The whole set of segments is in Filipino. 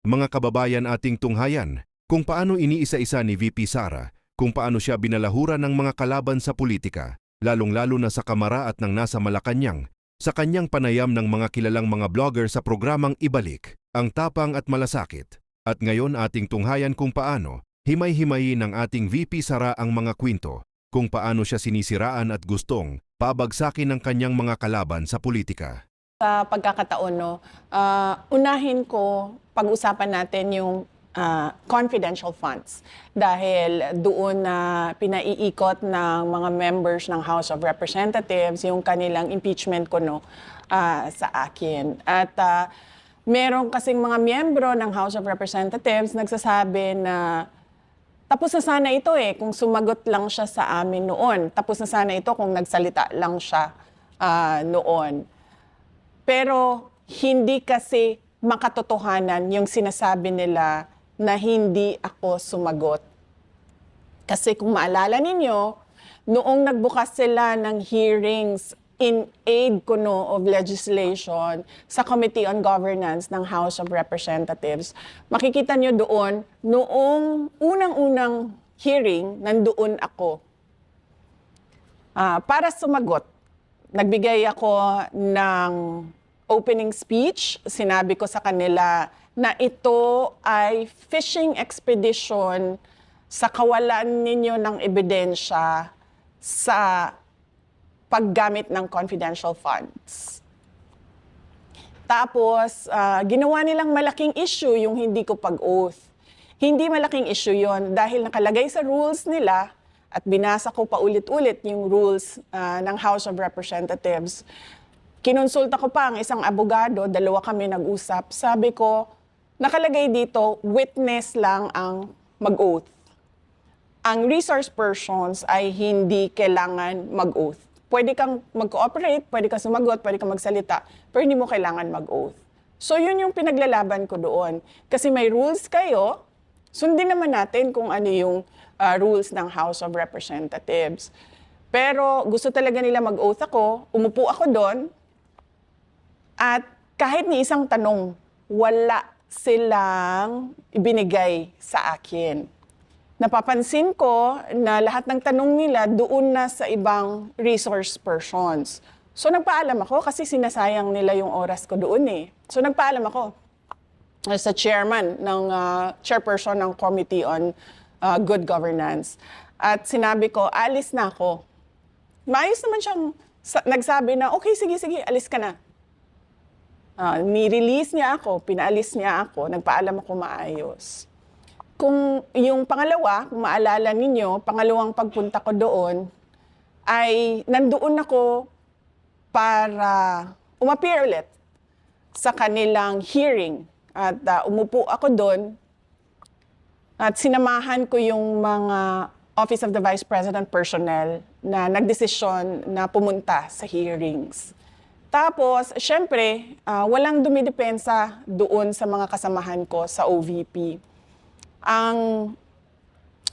Mga kababayan ating tunghayan, kung paano iniisa-isa ni VP Sara, kung paano siya binalahuran ng mga kalaban sa politika, lalong-lalo na sa Kamara at ng nasa Malacanang, sa kanyang panayam ng mga kilalang mga vlogger sa programang Ibalik, ang tapang at malasakit. At ngayon ating tunghayan kung paano, himay-himayin ng ating VP Sara ang mga kwento, kung paano siya sinisiraan at gustong pabagsakin ng kanyang mga kalaban sa politika. Sa pagkakataon, unahin ko pag-usapan natin yung confidential funds dahil doon na pinaiikot ng mga members ng House of Representatives yung kanilang impeachment sa akin. At meron kasing mga miyembro ng House of Representatives nagsasabi na tapos na sana ito kung sumagot lang siya sa amin noon. Tapos na sana ito kung nagsalita lang siya noon. Pero hindi kasi makatotohanan yung sinasabi nila na hindi ako sumagot. Kasi kung maalala ninyo, noong nagbukas sila ng hearings in aid of legislation sa Committee on Governance ng House of Representatives, makikita nyo doon, noong unang-unang hearing, nandoon ako para sumagot. Nagbigay ako ng opening speech, sinabi ko sa kanila na ito ay fishing expedition sa kawalan ninyo ng ebidensya sa paggamit ng confidential funds. Tapos, ginawa nilang malaking issue yung hindi ko pag-oath. Hindi malaking issue yon dahil nakalagay sa rules nila at binasa ko paulit-ulit yung rules ng House of Representatives. Kinonsulta ko pa ang isang abogado, dalawa kami nag-usap. Sabi ko, nakalagay dito, witness lang ang mag-oath. Ang resource persons ay hindi kailangan mag-oath. Pwede kang mag-cooperate, pwede kang sumagot, pwede kang magsalita, pero hindi mo kailangan mag-oath. So yun yung pinaglalaban ko doon. Kasi may rules kayo, sundin naman natin kung ano yung rules ng House of Representatives. Pero gusto talaga nila mag-oath ako, umupo ako doon, at kahit ni isang tanong, wala silang ibinigay sa akin. Napapansin ko na lahat ng tanong nila doon na sa ibang resource persons. So nagpaalam ako kasi sinasayang nila yung oras ko doon . So nagpaalam ako sa chairperson ng Committee on Good Governance. At sinabi ko, alis na ako. Maayos naman siyang nagsabi na, okay, sige, alis ka na. Ni-release niya ako, pinaalis niya ako, nagpaalam ako maayos. Kung yung pangalawa, kung maalala ninyo, pangalawang pagpunta ko doon, ay nandoon ako para umappear ulit sa kanilang hearing. At umupo ako doon at sinamahan ko yung mga Office of the Vice President personnel na nagdesisyon na pumunta sa hearings. Tapos, syempre, walang dumidepensa doon sa mga kasamahan ko sa OVP. Ang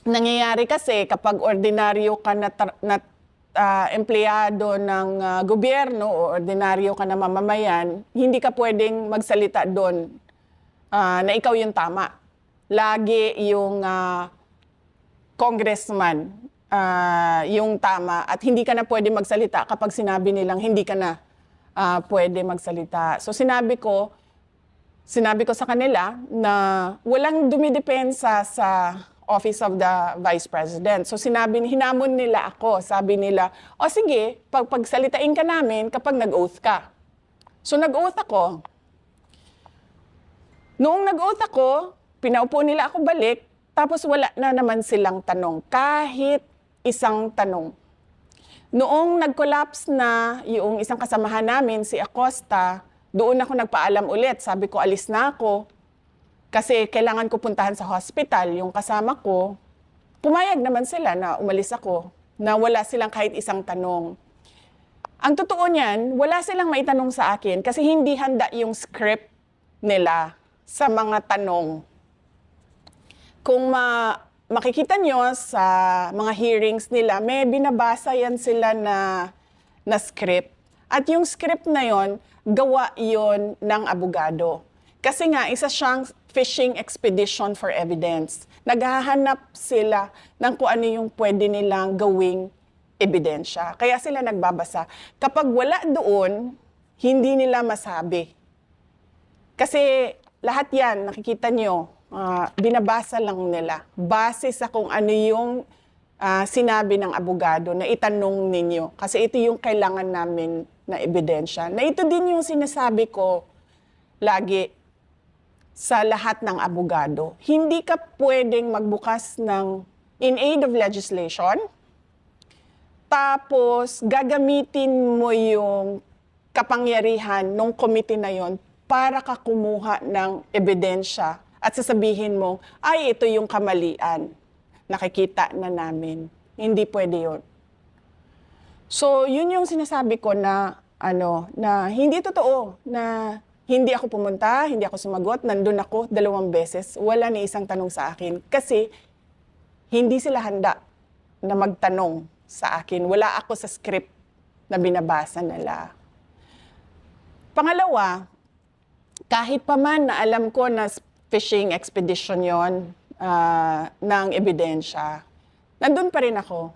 nangyayari kasi kapag ordinaryo ka na empleyado ng gobyerno o ordinaryo ka na mamamayan, hindi ka pwedeng magsalita doon na ikaw yung tama. Lagi yung congressman yung tama at hindi ka na pwede magsalita kapag sinabi nilang hindi ka na pwede magsalita. So sinabi ko sa kanila na walang dumidepensa sa Office of the Vice President. So hinamon nila ako. Sabi nila, o sige, pagsalitain ka namin kapag nag-oath ka. So nag-oath ako. Noong nag-oath ako, pinaupo nila ako balik, tapos wala na naman silang tanong. Kahit isang tanong. Noong nag-collapse na yung isang kasamahan namin, si Acosta, doon ako nagpaalam ulit. Sabi ko, alis na ako. Kasi kailangan ko puntahan sa hospital yung kasama ko. Pumayag naman sila na umalis ako, na wala silang kahit isang tanong. Ang totoo niyan, wala silang maitanong sa akin kasi hindi handa yung script nila sa mga tanong. Kung makikita nyo sa mga hearings nila, may binabasa yan sila na script. At yung script na yon, gawa yon ng abogado. Kasi nga, isa siyang fishing expedition for evidence. Naghahanap sila ng kung ano yung pwede nilang gawing ebidensya. Kaya sila nagbabasa. Kapag wala doon, hindi nila masabi. Kasi lahat yan, nakikita nyo, binabasa lang nila. Base sa kung ano yung sinabi ng abogado na itanong ninyo. Kasi ito yung kailangan namin na ebidensya. Na ito din yung sinasabi ko lagi sa lahat ng abogado. Hindi ka pwedeng magbukas ng in aid of legislation, tapos gagamitin mo yung kapangyarihan ng committee na yon para ka kumuha ng ebidensya at sasabihin mo, ay, ito yung kamalian. Nakikita na namin. Hindi pwede yun. So, yun yung sinasabi ko na, na hindi totoo, na hindi ako pumunta, hindi ako sumagot, nandun ako 2 beses, wala ni isang tanong sa akin. Kasi, hindi sila handa na magtanong sa akin. Wala ako sa script na binabasa nila. Pangalawa, kahit pa man na alam ko na fishing expedition yon ng ebidensya, nandun pa rin ako.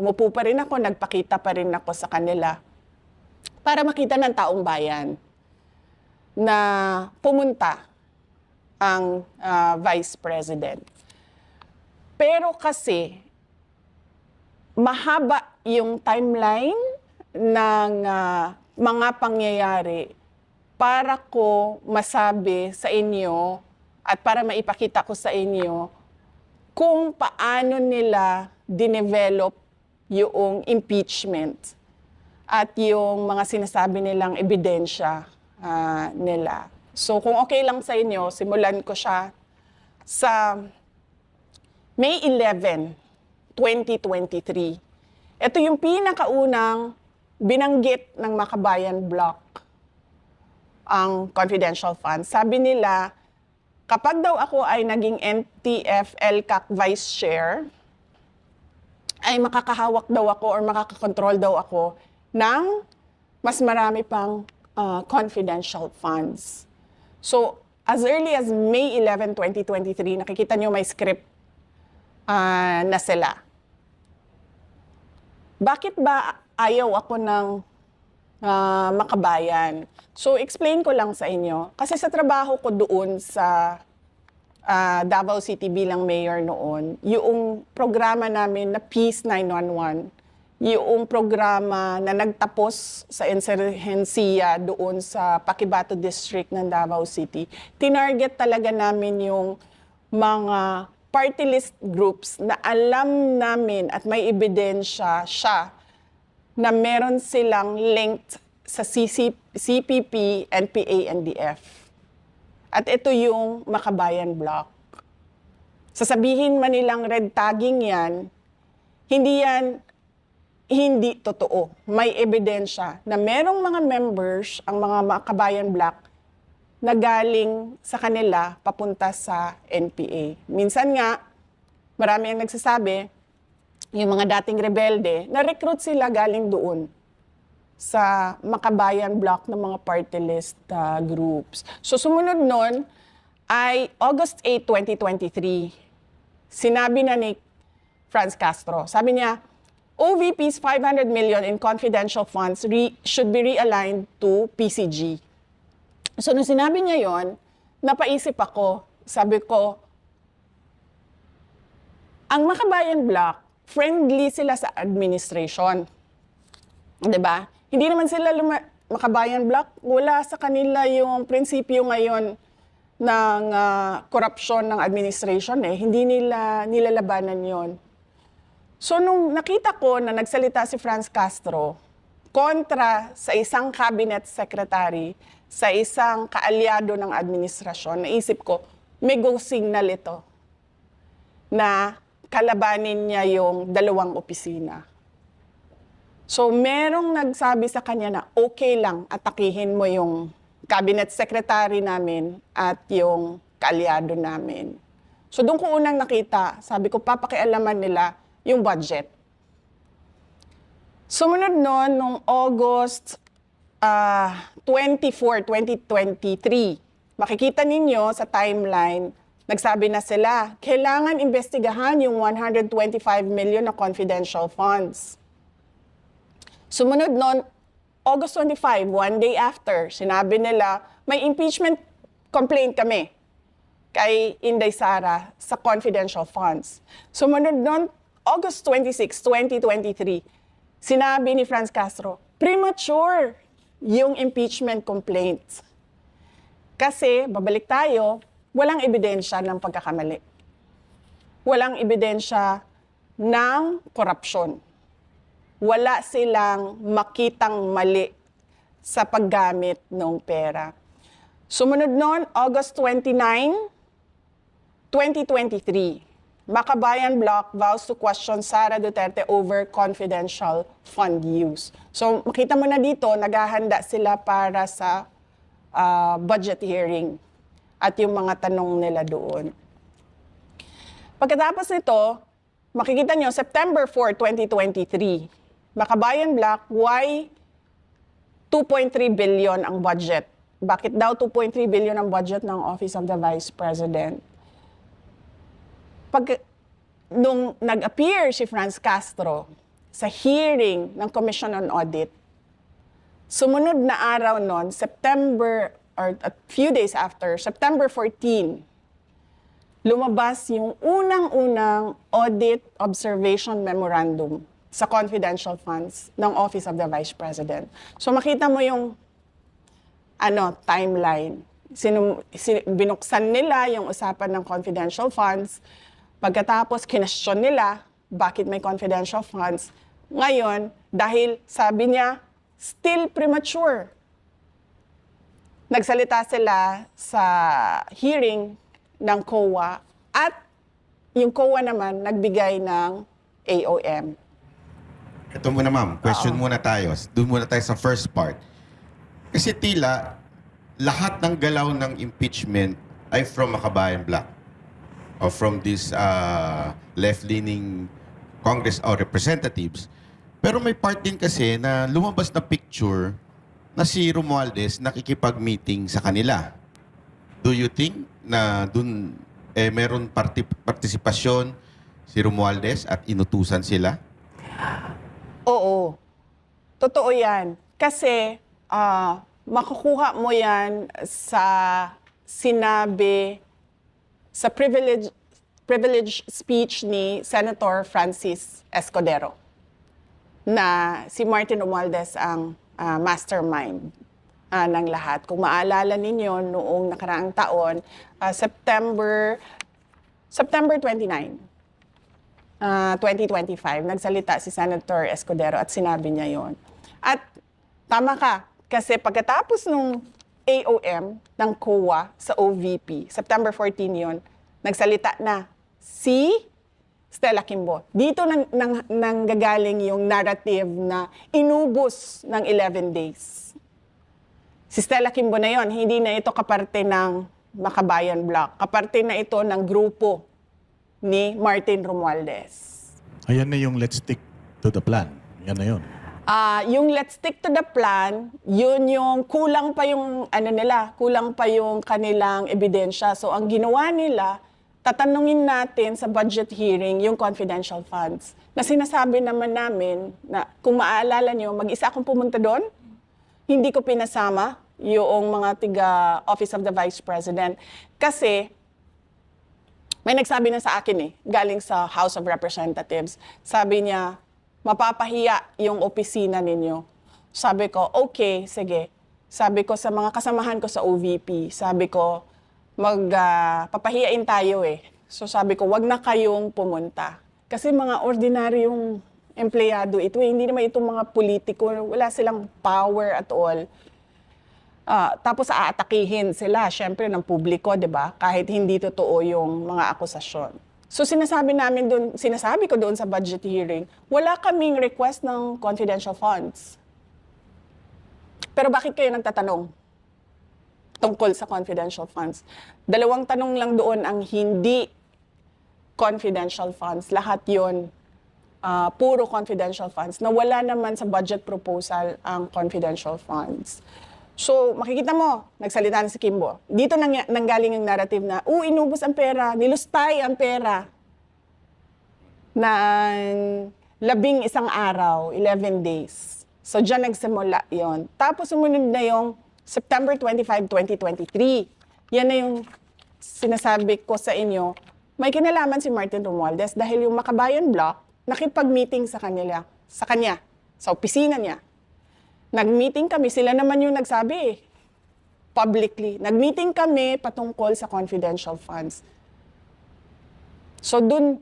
Umupo pa rin ako, nagpakita pa rin ako sa kanila para makita ng taong bayan na pumunta ang Vice President. Pero kasi, mahaba yung timeline ng mga pangyayari para ko masabi sa inyo at para maipakita ko sa inyo kung paano nila dinevelop yung impeachment at yung mga sinasabi nilang ebidensya nila. So kung okay lang sa inyo, simulan ko siya sa May 11, 2023. Ito yung pinakaunang binanggit ng Makabayan Block ang confidential funds. Sabi nila, kapag daw ako ay naging NTF-LCAC Vice Chair, ay makakahawak daw ako or makakakontrol daw ako ng mas marami pang confidential funds. So, as early as May 11, 2023, nakikita nyo may script na sila. Bakit ba ayaw ako ng makabayan? So, explain ko lang sa inyo. Kasi sa trabaho ko doon sa Davao City bilang mayor noon, yung programa namin na Peace 911, yung programa na nagtapos sa insurhensiya doon sa Paquibato District ng Davao City, tinarget talaga namin yung mga party list groups na alam namin at may ebidensya siya na meron silang linked sa CPP, NPA, NDF. At ito yung Makabayan Block. Sasabihin man nilang red tagging yan, hindi totoo. May ebidensya na merong mga members, ang mga Makabayan Block, na galing sa kanila papunta sa NPA. Minsan nga, marami ang nagsasabi, yung mga dating rebelde, na-recruit sila galing doon sa Makabayan Block ng mga party list groups. So sumunod nun ay August 8, 2023. Sinabi na ni Franz Castro, sabi niya, OVP's 500 million in confidential funds should be realigned to PCG. So nung sinabi niya yon, napaisip ako, sabi ko, ang Makabayan Block, friendly sila sa administration. 'Di ba? Hindi naman sila Makabayan Block, wala sa kanila yung prinsipyo ngayon ng korupsyon ng administration eh. Hindi nila nilalabanan yon. So nung nakita ko na nagsalita si Franz Castro kontra sa isang cabinet secretary, sa isang kaalyado ng administrasyon, naisip ko, may go signal ito na kalabanin niya yung 2 opisina. So, merong nagsabi sa kanya na okay lang atakihin mo yung cabinet secretary namin at yung kaalyado namin. So, doon ko unang nakita, sabi ko, papakialaman nila yung budget. Sumunod noon, nung August 24, 2023, makikita ninyo sa timeline, nagsabi na sila, kailangan investigahan yung 125 million na confidential funds. Sumunod nun, August 25, one day after, sinabi nila, may impeachment complaint kami kay Inday Sara sa confidential funds. Sumunod nun, August 26, 2023, sinabi ni Franz Castro, premature yung impeachment complaints. Kasi, babalik tayo, walang ebidensya ng pagkakamali. Walang ebidensya ng korupsyon. Wala silang makitang mali sa paggamit ng pera. Sumunod nun, August 29, 2023, Makabayan Bloc vows to question Sara Duterte over confidential fund use. So makita mo na dito, naghahanda sila para sa budget hearing at yung mga tanong nila doon. Pagkatapos nito, makikita nyo, September 4, 2023, Makabayan Bloc, why 2.3 billion ang budget? Bakit daw 2.3 billion ang budget ng Office of the Vice President? Nung nag-appear si Franz Castro sa hearing ng Commission on Audit, sumunod na araw nun, September, or a few days after, September 14, lumabas yung unang-unang Audit Observation Memorandum sa confidential funds ng Office of the Vice President. So makita mo yung timeline. Binuksan nila yung usapan ng confidential funds. Pagkatapos, kinestyon nila bakit may confidential funds. Ngayon, dahil sabi niya, still premature. Nagsalita sila sa hearing ng COA at yung COA naman nagbigay ng AOM. Ito muna ma'am, question muna tayo. Doon muna tayo sa first part. Kasi tila, lahat ng galaw ng impeachment ay from Makabayan Bloc or from these left-leaning Congress or representatives. Pero may part din kasi na lumabas na picture na si Romualdez nakikipag-meeting sa kanila. Do you think na doon meron partisipasyon si Romualdez at inutusan sila? Oo. Totoo yan. Kasi makukuha mo yan sa sinabi sa privilege speech ni Senator Francis Escudero na si Martin Romualdez ang mastermind ng lahat. Kung maalala ninyo, noong nakaraang taon, September 29, 2025, nagsalita si Senator Escudero at sinabi niya yon. At tama ka, kasi pagkatapos nung AOM ng COA sa OVP, September 14 yon, nagsalita na si Stella Kimbo. Dito nanggagaling yung narrative na inubos ng 11 days. Si Stella Kimbo na yon, hindi na ito kaparte ng Makabayan Bloc. Kaparte na ito ng grupo ni Martin Romualdez. Ayan na yung let's stick to the plan. Yan na yun. Yung let's stick to the plan, yun yung kulang pa yung kulang pa yung kanilang ebidensya. So ang ginawa nila, tatanungin natin sa budget hearing yung confidential funds. Na sinasabi naman namin na kung maaalala nyo, mag-isa akong pumunta doon, hindi ko pinasama yung mga tiga Office of the Vice President. Kasi may nagsabi na sa akin galing sa House of Representatives. Sabi niya, mapapahiya yung opisina ninyo. Sabi ko, okay, sige. Sabi ko sa mga kasamahan ko sa OVP, sabi ko, papahiyain tayo So sabi ko, wag na kayong pumunta. Kasi mga ordinaryong empleyado ito, hindi naman itong mga politiko, wala silang power at all. Tapos aatakihin sila, syempre, ng publiko, di ba? Kahit hindi totoo yung mga akusasyon. So sinasabi ko doon sa budget hearing, wala kaming request ng confidential funds. Pero bakit kayo nagtatanong tungkol sa confidential funds? Dalawang tanong lang doon ang hindi confidential funds. Lahat yun, puro confidential funds, na wala naman sa budget proposal ang confidential funds. So, makikita mo, nagsalita na si Kimbo. Dito nanggaling yung narrative na, inubos ang pera, nilustay ang pera ng 11 araw, 11 days. So, dyan nagsimula yon. Tapos, sumunod na yung September 25, 2023. Yan na yung sinasabi ko sa inyo, may kinalaman si Martin Romualdez dahil yung Makabayan Block, nakipag-meeting sa kanya, sa opisina niya. Nag-meeting kami, sila naman yung nagsabi publicly. Nag-meeting kami patungkol sa confidential funds. So dun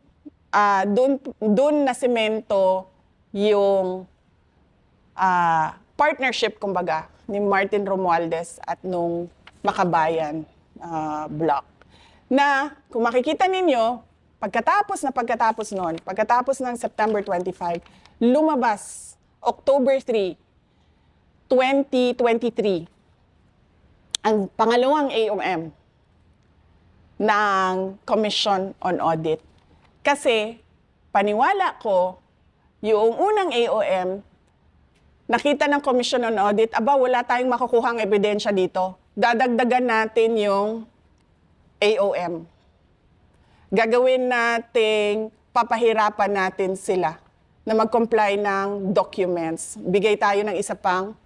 na semento yung partnership, kumbaga, ni Martin Romualdez at nung Makabayan Block. Na kung makikita ninyo, pagkatapos ng September 25, lumabas October 3, 2023, ang pangalawang AOM ng Commission on Audit. Kasi, paniwala ko, yung unang AOM, nakita ng Commission on Audit, wala tayong makukuhang ebidensya dito. Dadagdagan natin yung AOM. Gagawin nating, papahirapan natin sila na mag-comply ng documents. Bigay tayo ng isa pang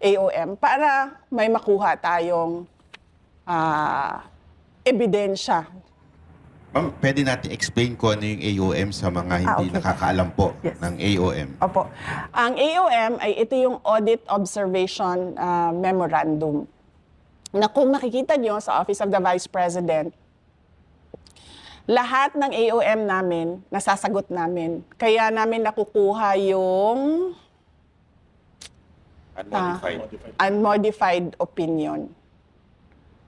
AOM para may makuha tayong ebidensya. Ma'am, pwede natin explain ko ano yung AOM sa mga hindi Okay. nakakaalam po Yes. ng AOM. Opo. Ang AOM ay ito yung Audit Observation Memorandum. Na kung makikita nyo sa Office of the Vice President, lahat ng AOM namin, nasasagot namin. Kaya namin nakukuha yung unmodified opinion.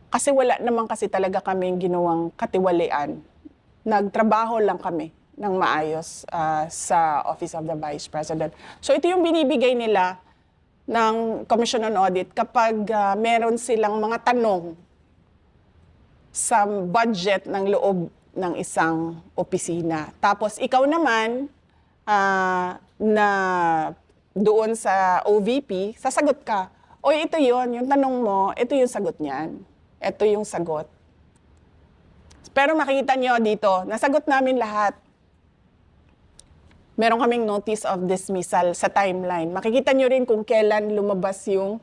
Kasi wala naman kasi talaga kaming ginawang katiwalian. Nagtrabaho lang kami ng maayos sa Office of the Vice President. So ito yung binibigay nila ng Commission on Audit kapag meron silang mga tanong sa budget ng loob ng isang opisina. Tapos ikaw naman na doon sa OVP, sasagot ka. O ito yon, yung tanong mo, ito yung sagot niyan. Ito yung sagot. Pero makikita nyo dito, nasagot namin lahat. Meron kaming notice of dismissal sa timeline. Makikita nyo rin kung kailan lumabas yung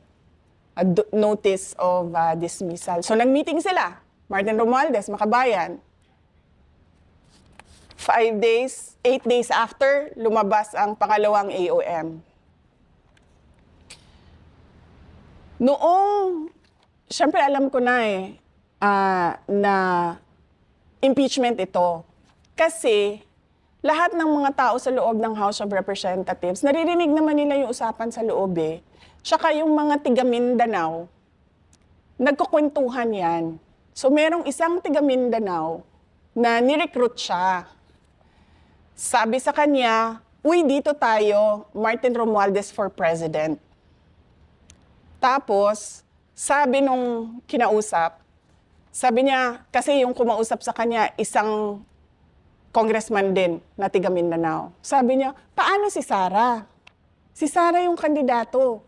notice of dismissal. So nag-meeting sila, Martin Romualdez, Makabayan. 8 days after, lumabas ang pangalawang AOM. Noong, syempre alam ko na na impeachment ito. Kasi lahat ng mga tao sa loob ng House of Representatives, naririnig naman nila yung usapan sa loob Tsaka yung mga tiga Mindanao, nagkukwentuhan yan. So merong isang tiga Mindanao na nirecruit siya. Sabi sa kanya, dito tayo, Martin Romualdez for President. Tapos, sabi nung kinausap, sabi niya, kasi yung kumausap sa kanya, isang congressman din na tiga Mindanao. Sabi niya, paano si Sara? Si Sara yung kandidato.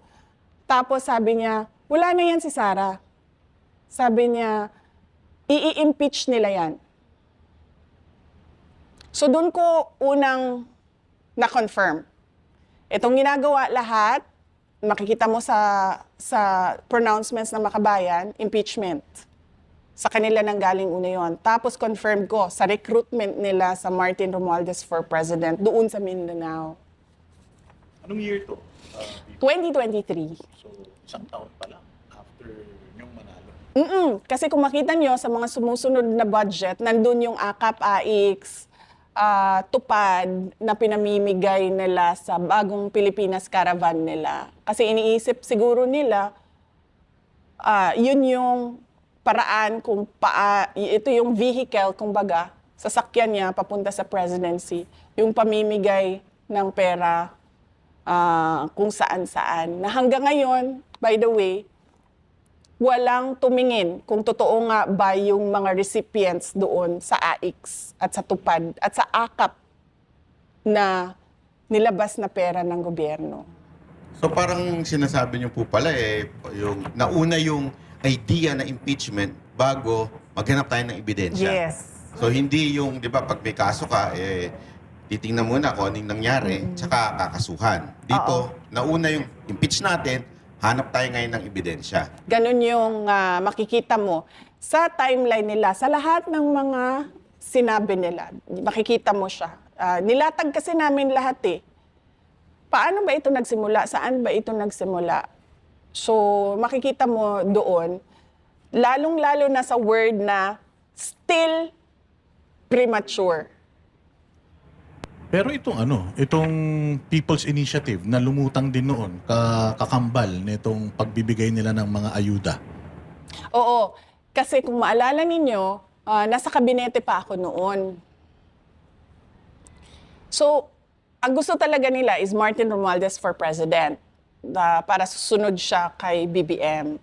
Tapos sabi niya, wala na yan si Sara. Sabi niya, i-impeach nila yan. So doon ko unang na-confirm. Itong ginagawa lahat, makikita mo sa pronouncements ng Makabayan, impeachment. Sa kanila nang galing una yun. Tapos confirm ko sa recruitment nila sa Martin Romualdez for President doon sa Mindanao. Anong year to? 2023. So, isang taon pa lang after yung manalo. Kasi kung makita nyo sa mga sumusunod na budget, nandun yung AKAP, AIX, tupad na pinamimigay nila sa bagong Pilipinas caravan nila. Kasi iniisip siguro nila, yun yung paraan kung ito yung vehicle, kumbaga, sasakyan niya papunta sa presidency, yung pamimigay ng pera kung saan-saan. Na hanggang ngayon, by the way, walang tumingin kung totoo nga ba yung mga recipients doon sa AIX at sa tupad at sa AKAP na nilabas na pera ng gobyerno. So parang sinasabi niyo po pala yung nauna yung idea na impeachment bago maghanap tayo ng ebidensya. Yes. So hindi yung, di ba, pag may kaso ka, titingnan muna kung anong nangyari, tsaka kakasuhan. Dito, nauna yung impeach natin, hanap tayo ngayon ng ebidensya. Ganun yung makikita mo sa timeline nila, sa lahat ng mga sinabi nila. Makikita mo siya. Nilatag kasi namin lahat eh. Paano ba ito nagsimula? Saan ba ito nagsimula? So, makikita mo doon, lalong-lalo na sa word na still premature. Pero itong People's Initiative na lumutang din noon, kakambal nitong pagbibigay nila ng mga ayuda. Oo, kasi kung maalala ninyo, nasa kabinete pa ako noon. So, ang gusto talaga nila is Martin Romualdez for president para susunod siya kay BBM.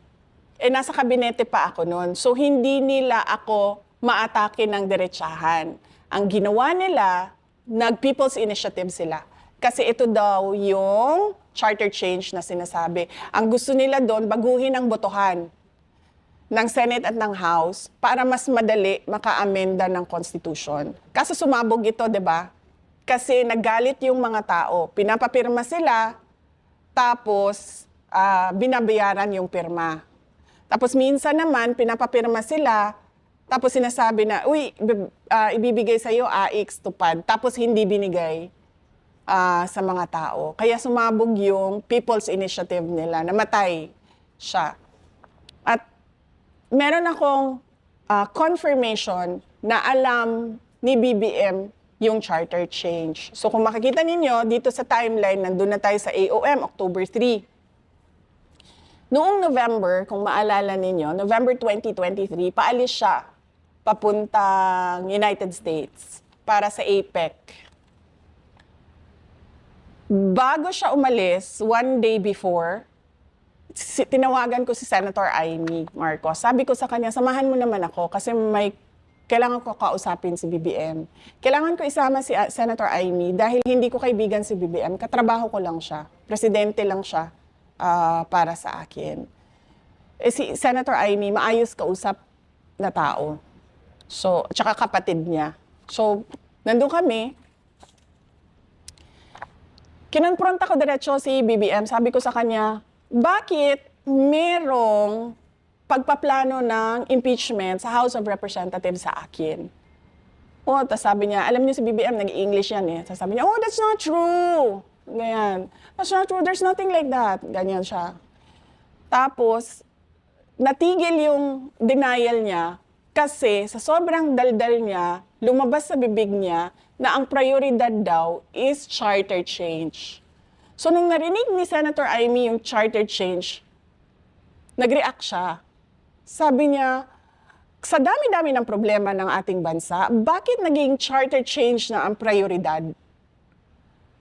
Nasa kabinete pa ako noon. So, hindi nila ako maatake ng diretsahan. Ang ginawa nila, nag-People's Initiative sila. Kasi ito daw yung charter change na sinasabi. Ang gusto nila doon, baguhin ang botohan ng Senate at ng House para mas madali maka-amenda ng Constitution. Kaso sumabog ito, di ba? Kasi naggalit yung mga tao. Pinapapirma sila, tapos binabayaran yung pirma. Tapos minsan naman, pinapapirma sila, tapos sinasabi na, uy, ibibigay sa'yo AX tupad. Tapos hindi binigay sa mga tao. Kaya sumabog yung People's Initiative nila, namatay siya. At meron akong confirmation na alam ni BBM yung charter change. So kung makikita ninyo, dito sa timeline, nandun na tayo sa AOM, October 3. Noong November, kung maalala ninyo, November 2023, paalis siya papuntang United States para sa APEC. Bago siya umalis, one day before, tinawagan ko si Senator Amy Marcos. Sabi ko sa kanya, samahan mo naman ako kasi kailangan ko kausapin si BBM. Kailangan ko isama si Senator Amy dahil hindi ko kaibigan si BBM. Katrabaho ko lang siya. Presidente lang siya para sa akin. Si Senator Amy, maayos kausap na tao. So, tsaka kapatid niya. So, nandun kami. Kinonfront ako diretso si BBM. Sabi ko sa kanya, bakit merong pagpaplano ng impeachment sa House of Representatives sa akin? Tapos sabi niya, alam niyo si BBM, nag-English yan eh. Sabi niya, that's not true. Ganyan. That's not true, there's nothing like that. Ganyan siya. Tapos, natigil yung denial niya kasi sa sobrang daldal niya, lumabas sa bibig niya na ang prioridad daw is charter change. So, nung narinig ni Senator Amy yung charter change, nag-react siya. Sabi niya, sa dami-dami ng problema ng ating bansa, bakit naging charter change na ang prioridad?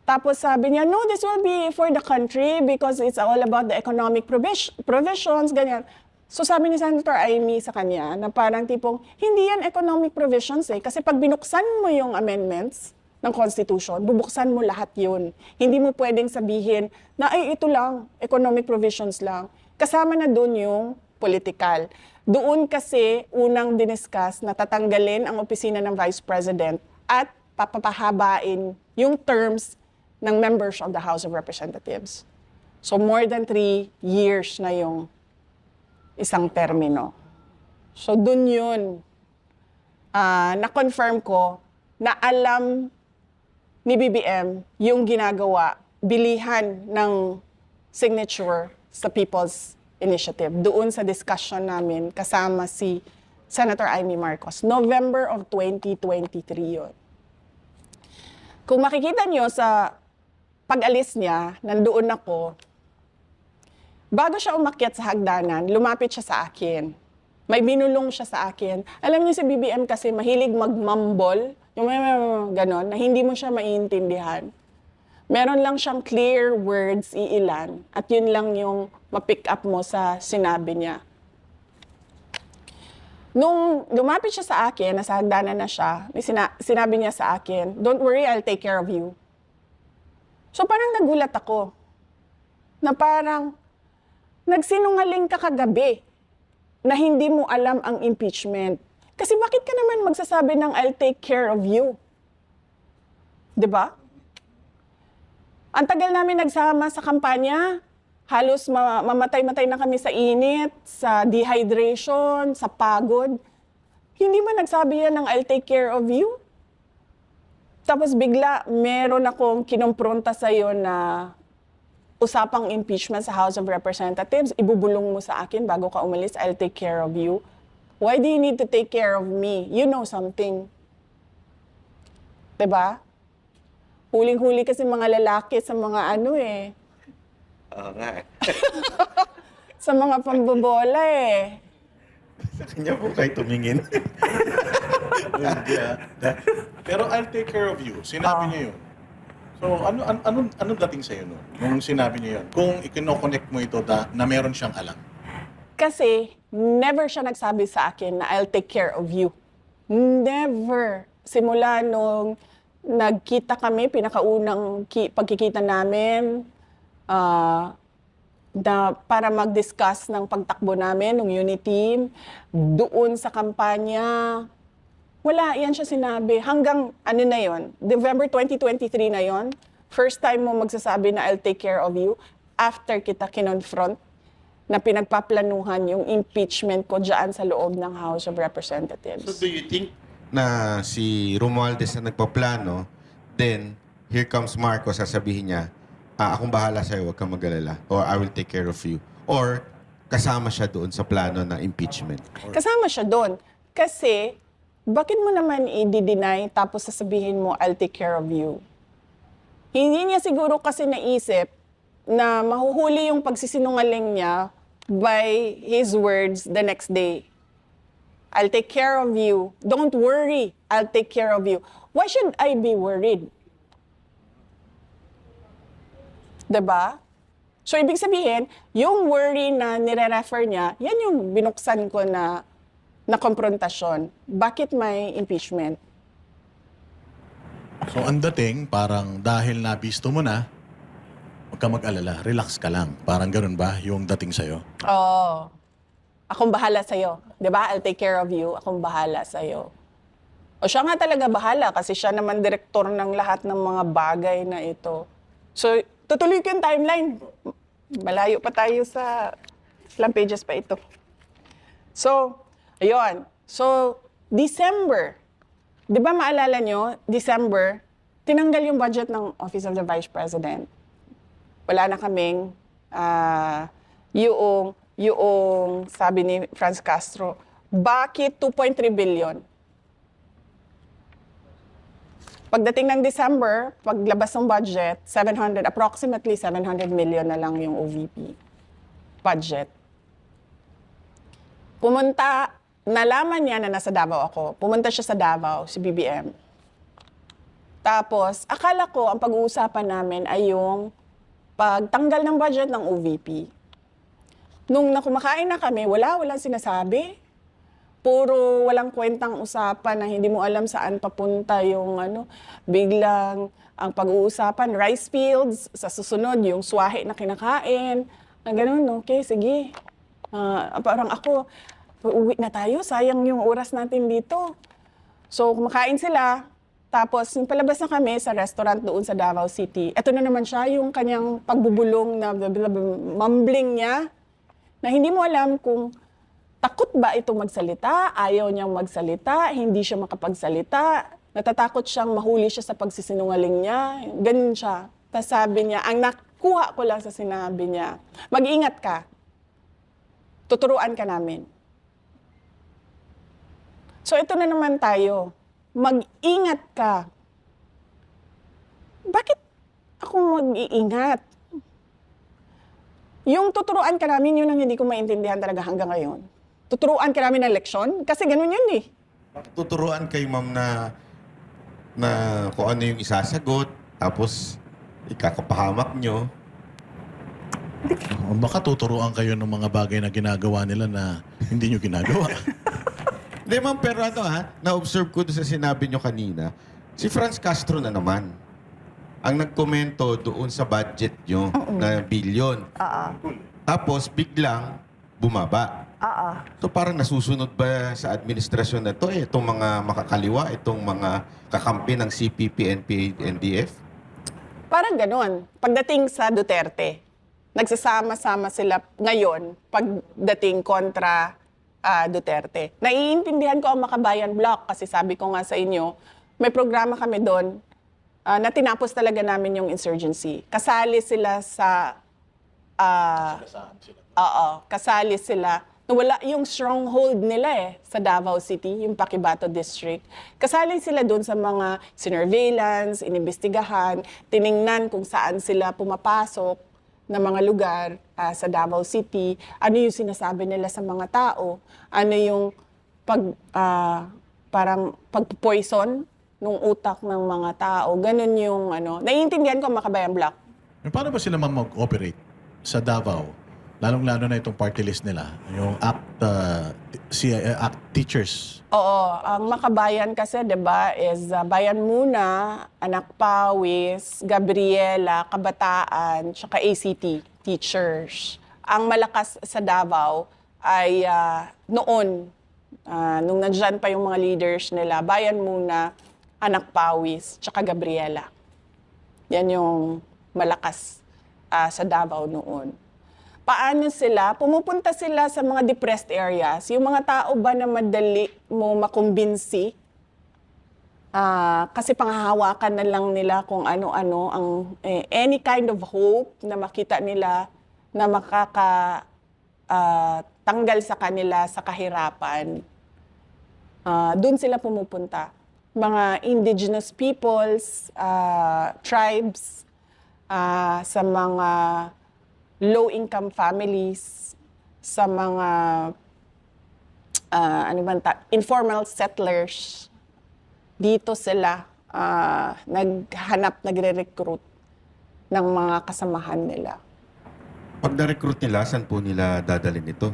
Tapos sabi niya, no, this will be for the country because it's all about the economic provisions, ganyan. So sabi ni Senator Amy sa kanya na parang tipong, hindi yan economic provisions eh. Kasi pag binuksan mo yung amendments ng Constitution, bubuksan mo lahat yun. Hindi mo pwedeng sabihin na, ay, ito lang, economic provisions lang. Kasama na doon yung political. Doon kasi unang diniscuss na tatanggalin ang opisina ng Vice President at papahabain yung terms ng members of the House of Representatives. So more than 3 years na yung isang termino. So doon yun, na-confirm ko na alam ni BBM yung ginagawa, bilihan ng signature sa People's Initiative. Doon sa discussion namin kasama si Senator Amy Marcos. November of 2023 yun. Kung makikita nyo sa pag-alis niya, nandoon ako, bago siya umakyat sa hagdanan, lumapit siya sa akin. May binulong siya sa akin. Alam niyo si BBM kasi mahilig magmumble, yung ganon, na hindi mo siya maiintindihan. Meron lang siyang clear words, iilan, at yun lang yung ma-pick up mo sa sinabi niya. Nung lumapit siya sa akin, nasa hagdanan na siya, sinabi niya sa akin, don't worry, I'll take care of you. So parang nagulat ako. na parang nagsinungaling ka kagabi na hindi mo alam ang impeachment. Kasi bakit ka naman magsasabi ng I'll take care of you? 'Di ba? Ang tagal namin nagsama sa kampanya, halos mamatay-matay na kami sa init, sa dehydration, sa pagod. Hindi man nagsabi yan ng I'll take care of you? Tapos bigla, meron akong kinumpronta sa'yo na usapang impeachment sa House of Representatives, ibubulong mo sa akin bago ka umalis, I'll take care of you. Why do you need to take care of me? You know something. 'Di ba? Huling-huli kasi mga lalaki sa mga ano eh. Oo nga. Sa mga pambobola eh. Sa kanya po kayo tumingin. Hindi, ah. Pero I'll take care of you. Sinabi niya yun. So, anong dating sa'yo nun? Nung sinabi niya yun? Kung ikino-connect mo ito na meron siyang alam. Kasi never siya nagsabi sa akin na I'll take care of you. Never. Simula nung nagkita kami, pinakaunang pagkikita namin, na para mag-discuss ng pagtakbo namin, ng unity team, doon sa kampanya, wala, yan siya sinabi. Hanggang, ano na yon, November 2023 na yon, first time mo magsasabi na I'll take care of you after kita kinonfront na pinagpaplanuhan yung impeachment ko dyan sa loob ng House of Representatives. So do you think na si Romualdez na nagpaplano, then here comes Marcos, sasabihin niya, akong bahala sa'yo, huwag kang mag-alala, or I will take care of you. Or kasama siya doon sa plano ng impeachment. Kasama siya doon. Kasi, bakit mo naman i-deny tapos sasabihin mo, I'll take care of you? Hindi niya siguro kasi naisip na mahuhuli yung pagsisinungaling niya by his words the next day. I'll take care of you. Don't worry, I'll take care of you. Why should I be worried? 'Di ba? So, ibig sabihin, yung worry na nire-refer niya, yan yung binuksan ko na konfrontasyon. Bakit may impeachment? So, ang dating, parang dahil nabisto mo na, huwag ka mag-alala, relax ka lang. Parang ganun ba yung dating sa'yo? Oo. Akong bahala sa'yo. 'Di ba? I'll take care of you. Akong bahala sa'yo. O siya nga talaga bahala kasi siya naman direktor ng lahat ng mga bagay na ito. So, tutuloy ko yung timeline. Malayo pa tayo sa ilang pages pa ito. So, ayun. So, December. Di ba maalala nyo, December, tinanggal yung budget ng Office of the Vice President. Wala na kaming yung sabi ni Franz Castro, bakit 2.3 billion? Pagdating ng December, paglabas ng budget, approximately 700 million na lang yung OVP budget. Pumunta, nalaman niya na nasa Davao ako. Pumunta siya sa Davao, si BBM. Tapos, akala ko ang pag-uusapan namin ay yung pagtanggal ng budget ng OVP. Nung nakumakain na kami, walang sinasabi. Puro walang kwentang usapan na hindi mo alam saan papunta yung biglang ang pag-uusapan, rice fields, sa susunod yung swahe na kinakain. Ganun, okay, sige. Parang ako, uuwi na tayo, sayang yung oras natin dito. So, kumakain sila. Tapos, yung palabas na kami sa restaurant doon sa Davao City, eto na naman siya, yung kanyang pagbubulong na mumbling niya, na hindi mo alam kung takot ba itong magsalita, ayaw niyang magsalita, hindi siya makapagsalita, natatakot siyang mahuli siya sa pagsisinungaling niya, ganun siya. Tapos sabi niya, ang nakuha ko lang sa sinabi niya, mag-ingat ka, tuturuan ka namin. So ito na naman tayo, mag-ingat ka. Bakit ako mag-iingat? Yung tuturuan ka namin, yun ang hindi ko maintindihan talaga hanggang ngayon. Tuturuan ka namin ng leksyon? Kasi ganun yun eh. Tuturuan kayo, ma'am, na kung ano yung isasagot, tapos ikakapahamak nyo. O baka tuturuan kayo ng mga bagay na ginagawa nila na hindi nyo ginagawa. Hindi, ma'am, pero na-observe ko doon sa sinabi nyo kanina, si Franz Castro na naman. ang nagkomento doon sa budget nyo na bilyon. Tapos biglang bumaba. So parang nasusunod ba sa administrasyon na to itong mga makakaliwa, itong mga kakampi ng CPP, NPA, NDF? Parang ganon. Pagdating sa Duterte, nagsasama-sama sila ngayon pagdating kontra Duterte. Naiintindihan ko ang Makabayan Block kasi sabi ko nga sa inyo, may programa kami doon na tinapos talaga namin yung insurgency. Kasali sila sa Saan sila? kasali sila. Wala yung stronghold nila sa Davao City, yung Paquibato District. Kasali sila doon sa mga sinurveillance, inimbestigahan, tiningnan kung saan sila pumapasok na mga lugar sa Davao City, ano yung sinasabi nila sa mga tao, ano yung parang pag-poison ng utak ng mga tao. Ganun yung naiintindihan ko ang Makabayan Block. Paano ba sila mag-operate sa Davao? Lalong-lalo na itong party list nila, yung ACT teachers. Oo, ang Makabayan kasi 'di ba is Bayan Muna, Anak Pawis, Gabriela, Kabataan, tsaka ACT teachers. Ang malakas sa Davao ay noon nung nandiyan pa yung mga leaders nila, Bayan Muna, Anak Pawis, tsaka Gabriela. Yan yung malakas sa Davao noon. Paano sila? Pumupunta sila sa mga depressed areas. Yung mga tao ba na madali mo makumbinsi? Kasi panghahawakan na lang nila kung ano-ano ang any kind of hope na makita nila na tanggal sa kanila sa kahirapan. Doon sila pumupunta. Mga indigenous peoples, tribes, sa mga low-income families, sa mga informal settlers. Dito sila nagre-recruit ng mga kasamahan nila. Pag na-recruit nila, saan po nila dadalhin ito?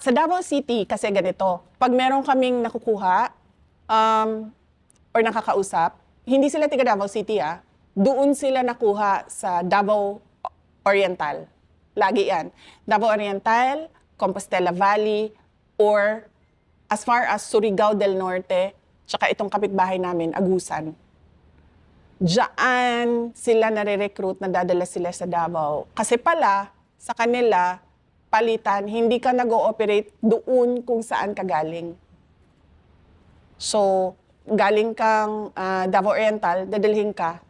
Sa Davao City, kasi ganito, pag meron kaming nakukuha or nakakausap, hindi sila tiga Davao City, doon sila nakuha sa Davao Oriental. Lagi yan. Davao Oriental, Compostela Valley, or as far as Surigao del Norte, tsaka itong kapitbahay namin, Agusan. Diyan sila nare-recruit, nadadala sila sa Davao. Kasi pala, sa kanila, palitan, hindi ka nag-ooperate doon kung saan ka galing. So, galing kang Davao Oriental, dadalhin ka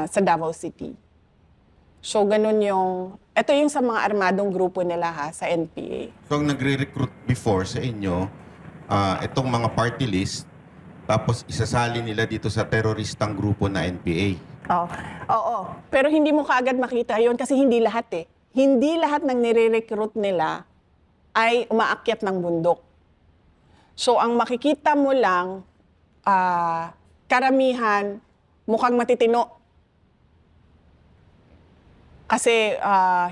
sa Davao City. So, ganun ito yung sa mga armadong grupo nila sa NPA. So, ang nagre-recruit before sa inyo, itong mga party list, tapos isasali nila dito sa teroristang grupo na NPA. Oo. Pero hindi mo kaagad makita yon kasi hindi lahat Hindi lahat ng nire-recruit nila ay umaakyat ng bundok. So, ang makikita mo lang, karamihan, mukhang matitino. Kasi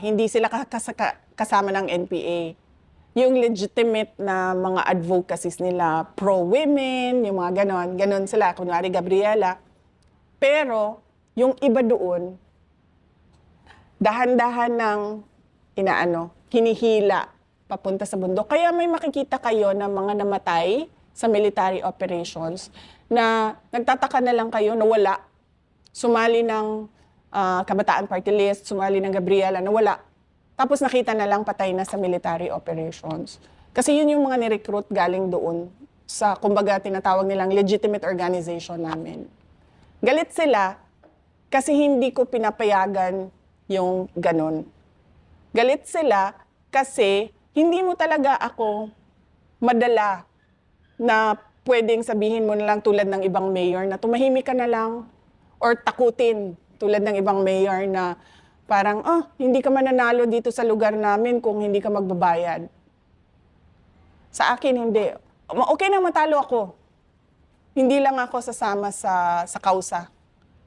hindi sila kasama ng NPA. Yung legitimate na mga advocacies nila, pro-women, yung mga ganon sila, kunwari Gabriela. Pero yung iba doon, dahan-dahan ng hinihila papunta sa bundok. Kaya may makikita kayo ng mga namatay sa military operations na nagtataka na lang kayo na wala. Sumali ng Kabataan Party List, sumali ng Gabriela, na wala. Tapos nakita na lang patay na sa military operations. Kasi yun yung mga ni-recruit galing doon sa, kumbaga, tinatawag nilang legitimate organization namin. Galit sila kasi hindi ko pinapayagan yung ganon. Galit sila kasi hindi mo talaga ako madala na pwedeng sabihin mo na lang tulad ng ibang mayor na tumahimik ka na lang or takutin tulad ng ibang mayor na parang, hindi ka mananalo dito sa lugar namin kung hindi ka magbabayad. Sa akin, hindi. Okay na matalo ako. Hindi lang ako sasama sa kausa,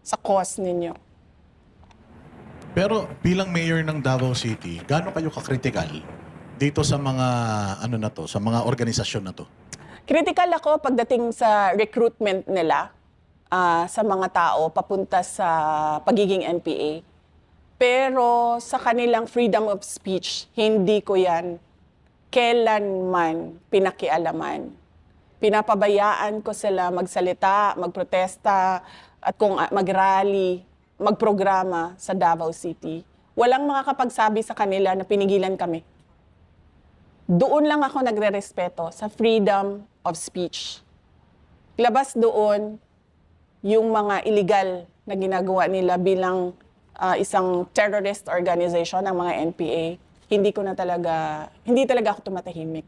sa cause ninyo. Pero bilang mayor ng Davao City, gaano kayo kakritikal dito sa mga sa mga organisasyon na to? Critical ako pagdating sa recruitment nila. sa mga tao papunta sa pagiging NPA. Pero sa kanilang freedom of speech, hindi ko yan kailanman pinakialaman. Pinapabayaan ko sila magsalita, magprotesta, at kung mag-rally, magprograma sa Davao City. Walang makakapagsabi sa kanila na pinigilan kami. Doon lang ako nagre-respeto sa freedom of speech. Labas doon yung mga illegal na ginagawa nila bilang isang terrorist organization ng mga NPA. Hindi talaga ako tumatahimik.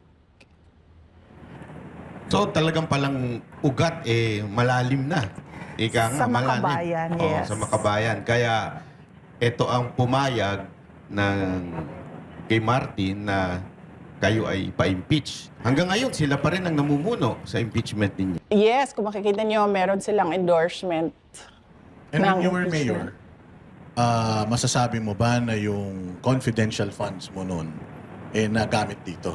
So talagang palang ugat malalim na. Ika nga, Sa Makabayan, malalim. yes. Sa Makabayan. Kaya ito ang pumayag ng kay Martin na kayo ay pa-impeach. Hanggang ngayon, sila pa rin ang namumuno sa impeachment ninyo. Yes, kung makikita nyo, meron silang endorsement. And when ng you were impeachment. mayor, masasabi mo ba na yung confidential funds mo noon nagamit dito?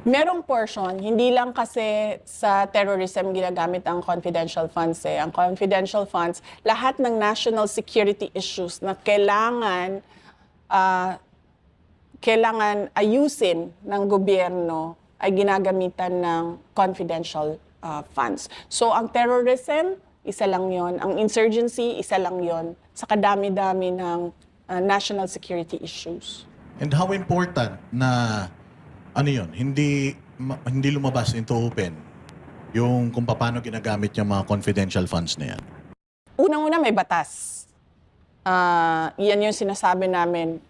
Merong portion, hindi lang kasi sa terrorism ginagamit ang confidential funds. Ang confidential funds, lahat ng national security issues na kailangan ayusin ng gobyerno ay ginagamitan ng confidential funds. So ang terrorism, isa lang yon. Ang insurgency, isa lang yon. Sa kadami-dami ng national security issues. And how important na hindi lumabas into open yung kung paano ginagamit yung mga confidential funds na yan? Unang-una may batas. Yan yung sinasabi namin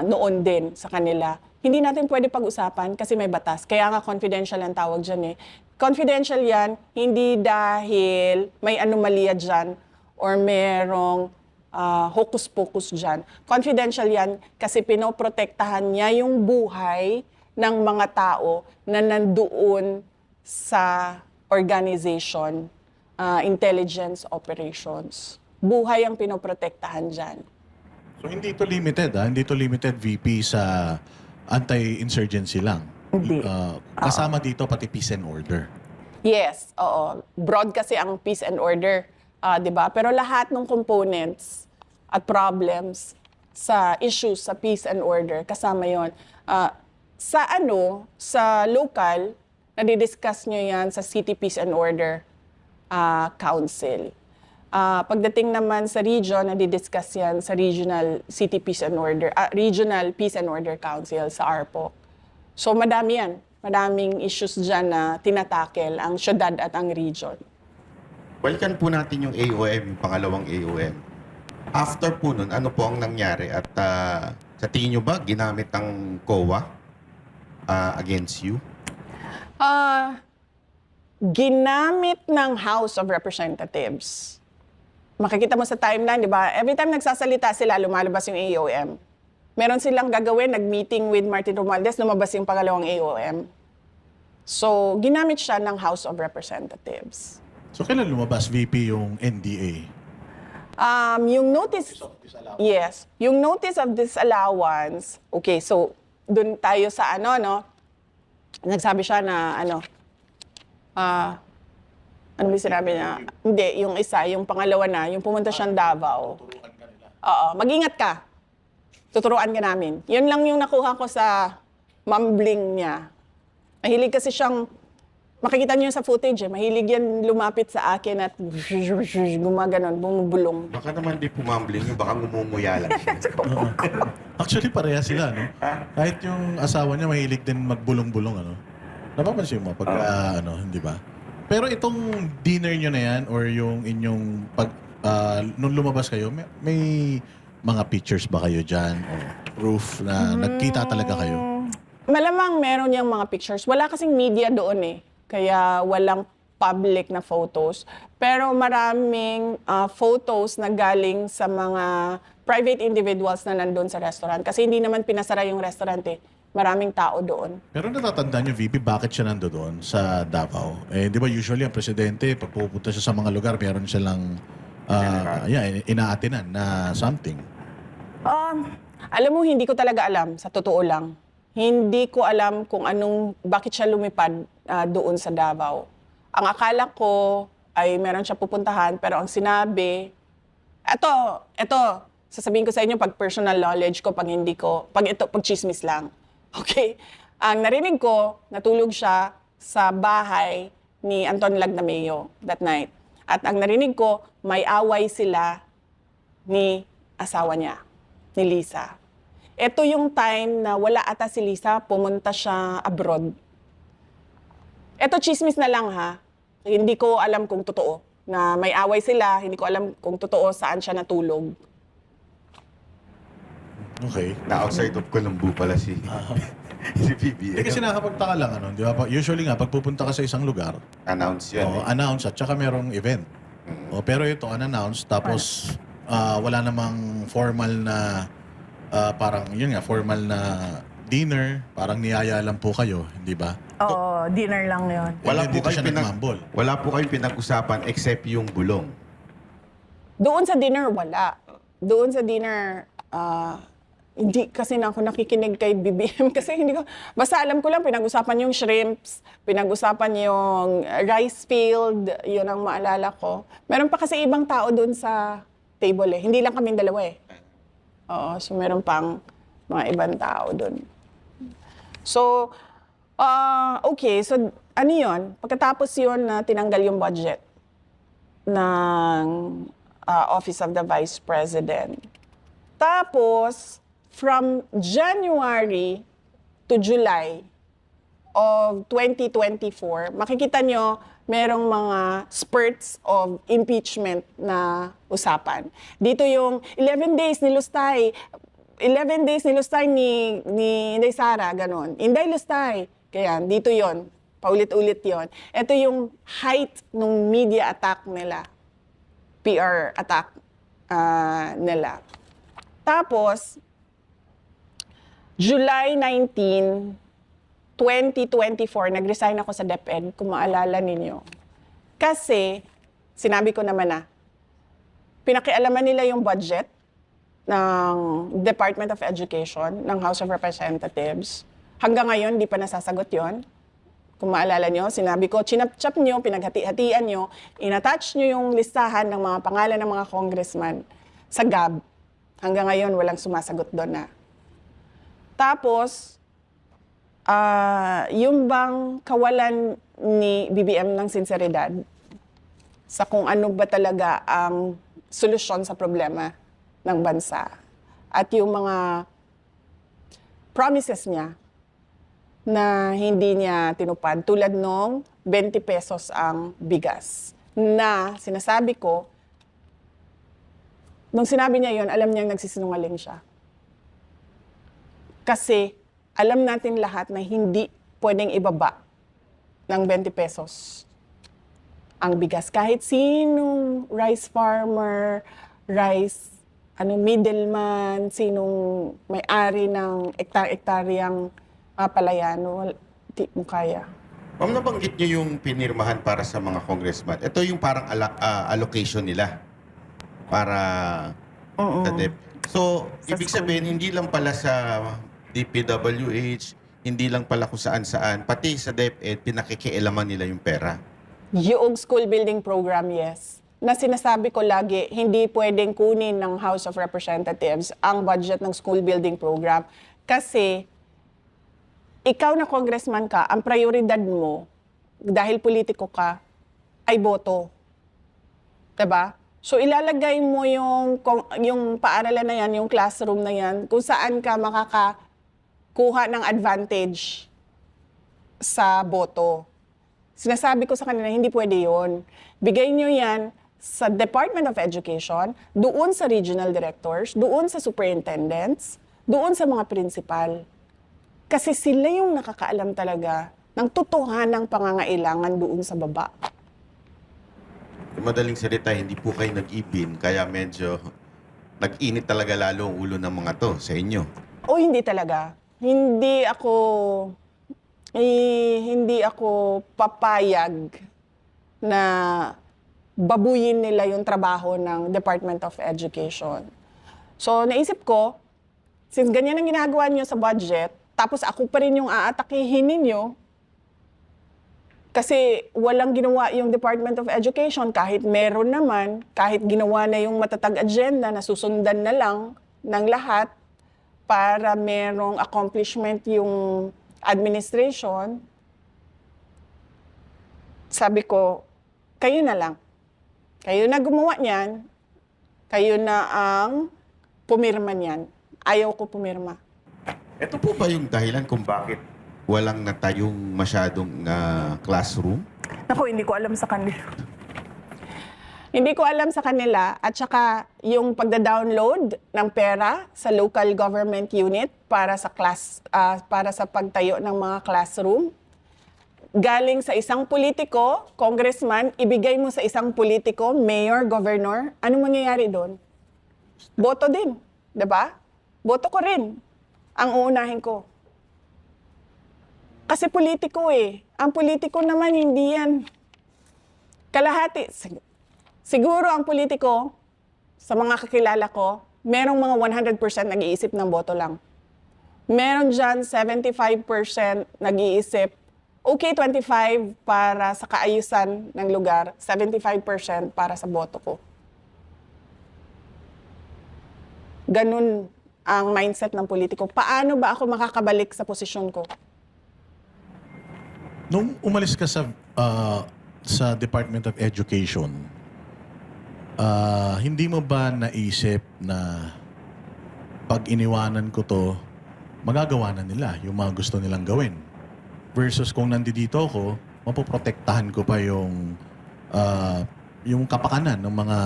noon din sa kanila. Hindi natin pwede pag-usapan kasi may batas. Kaya nga confidential ang tawag dyan . Confidential yan, hindi dahil may anomalya dyan or merong hocus-pocus dyan. Confidential yan kasi pinoprotektahan niya yung buhay ng mga tao na nandoon sa organization, intelligence operations. Buhay ang pinoprotektahan dyan. So hindi ito limited, hindi ito limited VP sa anti-insurgency lang. Hindi. Kasama dito pati peace and order. Yes, oo. Broad kasi ang peace and order, 'di ba? Pero lahat ng components at problems sa issues sa peace and order kasama 'yon. Sa local, nadidiscuss nyo yan sa City Peace and Order Council. Pagdating naman sa region, nadidiscuss yan sa Regional Regional Peace and Order Council sa ARPOC. So madami yan. Madaming issues dyan na tinatakel ang syudad at ang region. Balikan po natin yung AOM, yung pangalawang AOM. After po nun, ano po ang nangyari? At sa tingin nyo ba, ginamit ang COA against you? Ginamit ng House of Representatives. Makikita mo sa timeline, di ba? Every time nagsasalita sila, lumalabas yung AOM. Meron silang gagawin, nag-meeting with Martin Romualdez, lumabas yung pangalawang AOM. So, ginamit siya ng House of Representatives. So kailan lumabas VP yung NDA? Yung notice, yes, yung notice of disallowance, okay, so, dun tayo sa nagsabi siya na ano ba sinabi niya? Hindi, yung isa, yung pangalawa na, yung pumunta siyang Davao. Oo, mag-ingat ka. Tuturuan ka namin. Yun lang yung nakuha ko sa mumbling niya. Mahilig kasi siyang, makikita niyo sa footage mahilig yan lumapit sa akin at gumaganon, bumubulong. Baka naman di pumambling yung baka ngumumuya lang siya. Actually, pareha sila, no? Kahit yung asawa niya mahilig din magbulong-bulong, Napapansin mo pag, hindi ba? Pero itong dinner nyo na yan or yung inyong nung lumabas kayo, may mga pictures ba kayo dyan o proof na nagkita talaga kayo? Malamang meron yung mga pictures. Wala kasing media doon kaya walang public na photos. Pero maraming photos na galing sa mga private individuals na nandun sa restaurant. Kasi hindi naman pinasara yung restaurant Maraming tao doon. Pero natatandaan niyo, VP, bakit siya nando doon sa Davao? Di ba usually ang presidente, pag pupunta siya sa mga lugar, meron silang inaatinan na something. Alam mo, hindi ko talaga alam, sa totoo lang. Hindi ko alam kung bakit siya lumipad doon sa Davao. Ang akala ko, ay meron siya pupuntahan, pero ang sinabi, eto, sasabihin ko sa inyo pag personal knowledge ko, pag hindi ko, pag chismis lang. Okay? Ang narinig ko, natulog siya sa bahay ni Anton Lagdameo that night. At ang narinig ko, may away sila ni asawa niya, ni Lisa. Ito yung time na wala ata si Lisa, pumunta siya abroad. Ito chismis na lang ha. Hindi ko alam kung totoo na may away sila, hindi ko alam kung totoo saan siya natulog. Okay. Na outside of Colombo pala si si PBM. Kasi nakapagtaka lang, ano, di ba? Usually nga, pag pupunta ka sa isang lugar, Announce yan. announce at saka merong event. Pero ito, unannounced, tapos wala namang formal na, parang, yun nga, formal na dinner, parang niyaya lang po kayo, hindi ba? Oo, dinner lang yun. Wala po Dito siya kayong nagmambol. wala po kayong pinag-usapan except yung bulong. Doon sa dinner, wala. Doon sa dinner, hindi kasi na ako nakikinig kay BBM kasi hindi ko, basta alam ko lang pinag-usapan yung shrimps, pinag-usapan yung rice field, yun ang maalala ko. Meron pa kasi ibang tao doon sa table eh. Hindi lang kaming dalawa eh. Oo, so meron pang mga ibang tao doon. So, okay, so ano yun? Pagkatapos yun na tinanggal yung budget ng Office of the Vice President. Tapos, from January to July of 2024, makikita nyo merong mga spurts of impeachment na usapan. Dito yung 11 days nilustay. 11 days nilustay ni Inday Sara, ganon. Inday Lustay. Kaya dito yon, paulit-ulit yon. Ito yung height ng media attack nila. PR attack nila. Tapos, July 19, 2024, nag-resign ako sa DepEd, kung maalala ninyo. Kasi, sinabi ko naman na, pinakialaman nila yung budget ng Department of Education, ng House of Representatives. Hanggang ngayon, di pa nasasagot yon. Kung maalala nyo, sinabi ko, chinap-chap nyo, pinaghati-hatian nyo, inattach nyo yung listahan ng mga pangalan ng mga congressman sa GAB. Hanggang ngayon, walang sumasagot doon na. Tapos, yung bang kawalan ni BBM ng sinseridad sa kung ano ba talaga ang solusyon sa problema ng bansa at yung mga promises niya na hindi niya tinupad tulad nung 20 pesos ang bigas na sinasabi ko, nung sinabi niya yon, alam niyang nagsisinungaling siya. Kasi alam natin lahat na hindi pwedeng ibaba ng 20 pesos ang bigas. Kahit sinong rice farmer, middleman, sinong may-ari ng ektaryang palayano, di mo kaya. Ma'am, nabanggit niyo yung pinirmahan para sa mga congressman. Ito yung parang allocation nila para sa DEP. So, ibig sabihin, hindi lang pala sa DPWH, hindi lang pala kung saan-saan, pati sa DepEd, pinakikialaman nila yung pera. Yung school building program, yes. Na sinasabi ko lagi, hindi pwedeng kunin ng House of Representatives ang budget ng school building program kasi ikaw na congressman ka, ang prioridad mo, dahil politiko ka, ay boto. Diba? So ilalagay mo yung paaralan na yan, yung classroom na yan, kung saan ka makakakuha ng advantage sa boto. Sinasabi ko sa kanila, hindi pwede yun. Bigay nyo yan sa Department of Education, doon sa regional directors, doon sa superintendents, doon sa mga principal. Kasi sila yung nakakaalam talaga ng totohanang pangangailangan doon sa baba. Madaling salita, hindi po kayo nag-ibin, kaya medyo nag-init talaga lalo ang ulo ng mga to sa inyo. O hindi talaga. Hindi ako papayag na babuyin nila yung trabaho ng Department of Education. So naisip ko, since ganyan ang ginagawa niyo sa budget, tapos ako pa rin yung aatakihin ninyo, Kasi walang ginawa yung Department of Education, kahit meron naman, kahit ginawa na yung matatag agenda na susundan na lang ng lahat para merong accomplishment yung administration, sabi ko, kayo na lang. Kayo na gumawa niyan, kayo na ang pumirma niyan. Ayaw ko pumirma. Ito po ba yung dahilan kung bakit walang natayong masyadong classroom? Naku, hindi ko alam sa kanila. Hindi ko alam sa kanila at saka yung pagda-download ng pera sa local government unit para sa para sa pagtayo ng mga classroom. Galing sa isang politiko, congressman, ibigay mo sa isang politiko, mayor, governor, ano mangyayari doon? Boto din, 'di ba? Boto ko rin ang uunahin ko. Kasi politiko eh. Ang politiko naman hindi yan kalahati. Siguro ang politiko, sa mga kakilala ko, merong mga 100% nag-iisip ng boto lang. Meron dyan 75% nag-iisip, okay 25 para sa kaayusan ng lugar, 75% para sa boto ko. Ganun ang mindset ng politiko. Paano ba ako makakabalik sa posisyon ko? Nung umalis ka sa Department of Education, hindi mo ba naisip na pag iniwanan ko to, magagawa na nila yung mga gusto nilang gawin? Versus kung nandito ako, mapoprotektahan ko pa yung kapakanan ng mga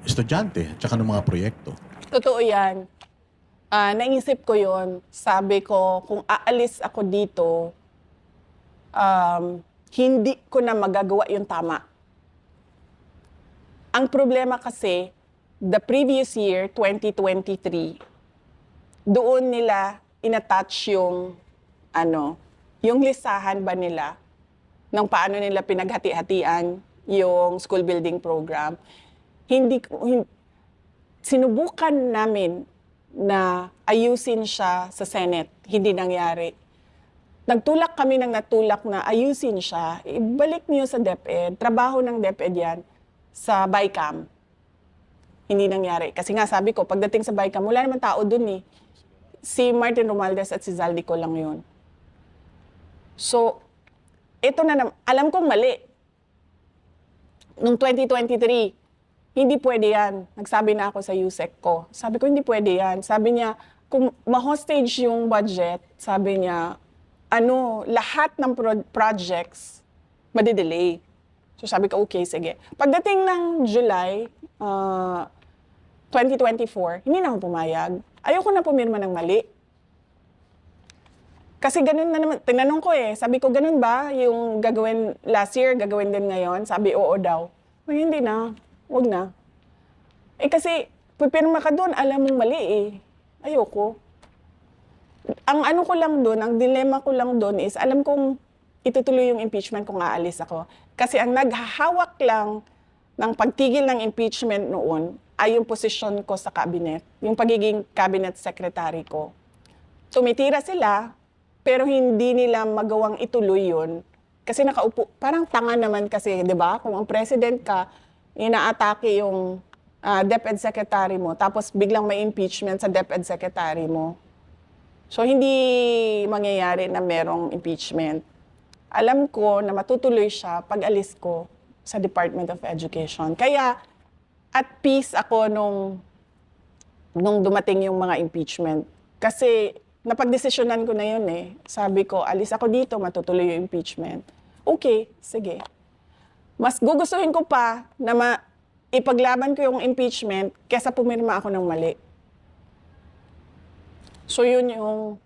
estudyante at ng mga proyekto. Totoo yan. Naisip ko yon. Sabi ko, kung aalis ako dito, hindi ko na magagawa yung tama. Ang problema kasi, the previous year, 2023, doon nila inattach yung, yung listahan ba nila ng paano nila pinaghati-hatian yung school building program. Sinubukan namin na ayusin siya sa Senate. Hindi nangyari. Nagtulak kami ng natulak na ayusin siya, ibalik niyo sa DepEd, trabaho ng DepEd yan sa BICAM. Hindi nangyari. Kasi nga sabi ko, pagdating sa BICAM, wala naman tao dun eh. Si Martin Romualdez at si Zaldico lang yun. So, ito na naman, alam kong mali. Noong 2023, hindi pwede yan. Nagsabi na ako sa USEC ko. Sabi ko, hindi pwede yan. Sabi niya, kung ma-hostage yung budget, sabi niya, lahat ng projects, madidelay. So sabi ko, okay, sige. Pagdating ng July 2024, hindi na ako pumayag. Ayoko na pumirma ng mali. Kasi ganun na naman, tinanong ko sabi ko, ganun ba yung gagawin last year, gagawin din ngayon? Sabi, oo daw. Ay, hindi na, wag na. Kasi, pipirma ka doon, alam mong mali Ayoko. Ang ko lang doon, ang dilemma ko lang doon is, alam kong itutuloy yung impeachment kung aalis ako. Kasi ang naghahawak lang ng pagtigil ng impeachment noon ay yung posisyon ko sa cabinet, yung pagiging cabinet secretary ko. Tumitira sila, pero hindi nila magawang ituloy yun. Kasi nakaupo, parang tanga naman kasi, di ba? Kung ang president ka, inaatake yung DepEd secretary mo, tapos biglang may impeachment sa DepEd secretary mo. So, hindi mangyayari na merong impeachment. Alam ko na matutuloy siya pag alis ko sa Department of Education. Kaya, at peace ako nung dumating yung mga impeachment. Kasi, napagdesisyonan ko na yun Sabi ko, alis ako dito, matutuloy yung impeachment. Okay, sige. Mas gugustuhin ko pa na ipaglaban ko yung impeachment kesa pumirma ako ng mali. So yun yung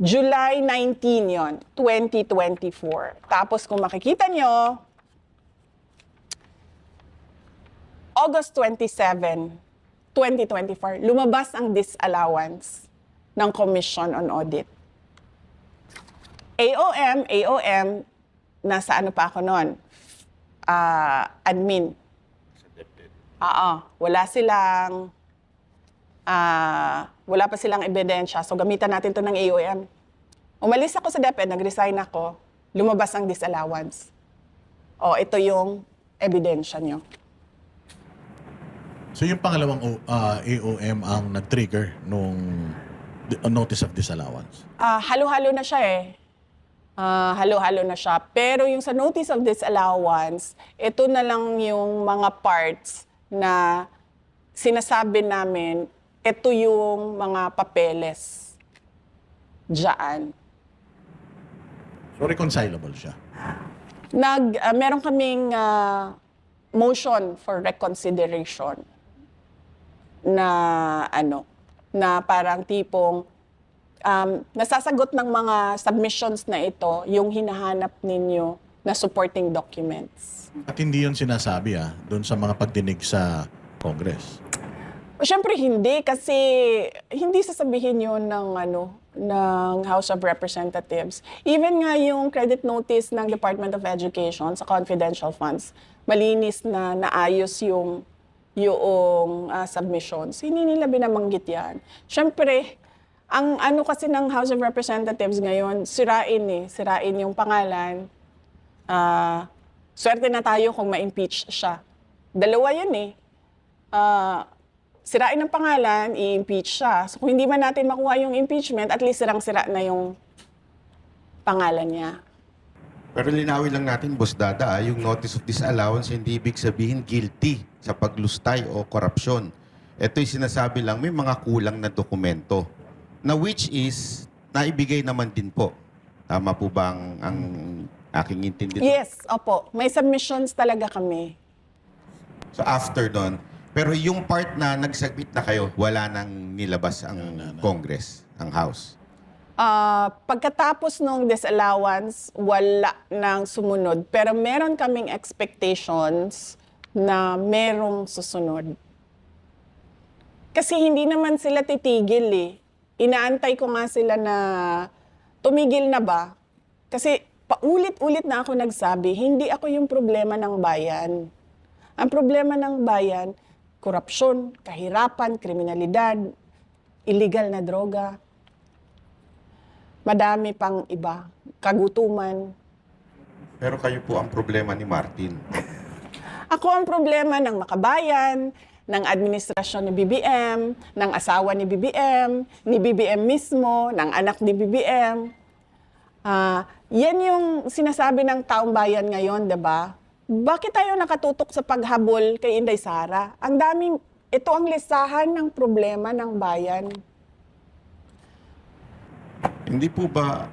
July 19 yon, 2024. Tapos kung makikita nyo, August 27, 2024, lumabas ang disallowance ng Commission on Audit. AOM, nasa pa ako noon? Admin. Wala pa silang ebidensya. So, gamitan natin to ng AOM. Umalis ako sa DepEd, nag-resign ako, lumabas ang disallowance. O, ito yung ebidensya nyo. So yung pangalawang AOM ang nag-trigger nung notice of disallowance. Halo-halo na siya eh. Halo-halo na siya. Pero yung sa notice of disallowance, ito na lang yung mga parts na sinasabi namin, ito yung mga papeles diyan. So reconcilable siya. Meron kaming motion for reconsideration na na parang tipong nasasagot ng mga submissions na ito yung hinahanap ninyo na supporting documents. At hindi yun sinasabi doon sa mga pagdinig sa Congress. Siyempre hindi kasi hindi sasabihin yun ng House of Representatives. Even nga yung credit notice ng Department of Education sa confidential funds, malinis na naayos yung submissions. Hindi nila binabanggit yan. Siyempre, ang kasi ng House of Representatives ngayon, sirain yung pangalan. Swerte na tayo kung ma-impeach siya. Dalawa yan eh. Sirain ang pangalan, i-impeach siya. So kung hindi man natin makuha yung impeachment, at least sirang-sira na yung pangalan niya. Pero linawin lang natin, Boss Dada, yung notice of disallowance hindi ibig sabihin guilty sa paglustay o korupsyon. Ito'y sinasabi lang may mga kulang na dokumento na which is naibigay naman din po. Tama po ba ang aking intindi? Yes, opo. May submissions talaga kami. So after doon, pero yung part na nagsubmit na kayo, wala nang nilabas ang Congress, ang House. Pagkatapos ng disallowance, wala nang sumunod. Pero meron kaming expectations na merong susunod. Kasi hindi naman sila titigil eh. Inaantay ko nga sila na tumigil na ba? Kasi paulit-ulit na ako nagsabi, hindi ako yung problema ng bayan. Ang problema ng bayan, korupsyon, kahirapan, kriminalidad, illegal na droga. Madami pang iba, kagutuman. Pero kayo po ang problema ni Martin. Ako ang problema ng makabayan, ng administrasyon ni BBM, ng asawa ni BBM mismo, ng anak ni BBM. Yan yung sinasabi ng taong bayan ngayon, 'di ba? Bakit tayo nakatutok sa paghabol kay Inday Sara? Ito ang listahan ng problema ng bayan. Hindi po ba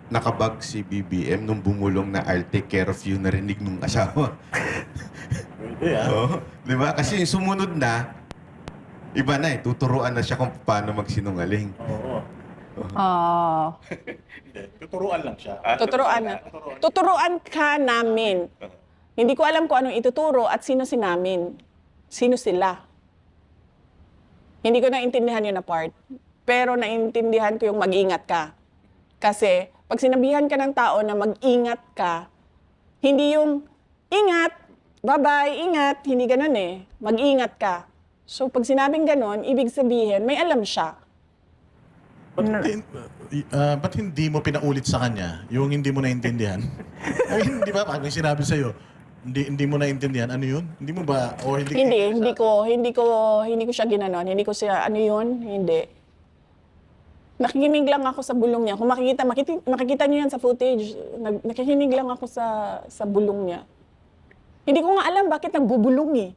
nakabag si BBM nung bumulong na I'll take care of you narinig nung asawa? Pwede Oo. Di ba? Kasi yung sumunod na, iba na tuturuan na siya kung paano magsinungaling. Oo. Hindi. Tuturuan lang siya. Tuturuan ka namin. Hindi ko alam kung anong ituturo at sino si namin. Sino sila. Hindi ko naintindihan yun na part. Pero naintindihan ko yung mag-ingat ka. Kasi pag sinabihan ka ng tao na mag-ingat ka, hindi yung ingat, bye-bye, ingat, hindi ganun eh. Mag-ingat ka. So pag sinabing ganun, ibig sabihin, may alam siya. Ba't hindi mo pinaulit sa kanya yung hindi mo naintindihan? Ay, hindi ba? Pag may sinabi sa'yo, hindi mo naintindihan, ano yun? Hindi mo ba? O Hindi ko siya ginanon. Hindi ko siya, ano yun? Hindi. Nakikinig lang ako sa bulong niya. Kung makikita niyo yan sa footage, nakikinig lang ako sa bulong niya. Hindi ko nga alam bakit nagbubulong eh.